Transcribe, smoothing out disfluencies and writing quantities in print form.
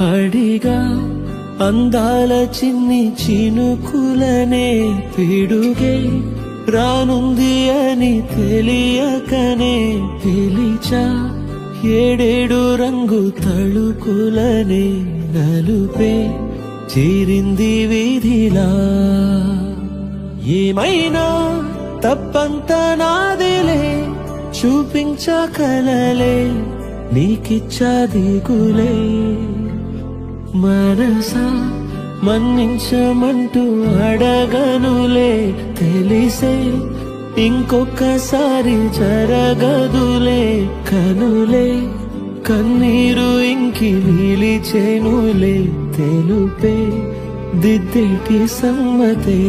అడిగా అందాల చిన్ని చినుకులనే పిడుగే రానుంది అని తెలియకనే పిలిచా ఏడేడు రంగు తళుకులనే నలుపే చేరింది వీధిలా ఏమైనా తప్పంత నాదిలే చూపించకలలే నీకిచ్చా దిగులే మనసా మన్నించమంటూ అడగనులే తెలిసే ఇంకొకసారి జరగదులే కనులే కన్నీరు ఇంకి నిలిచేనులే తెలుపే దిద్దేటి సమ్మతే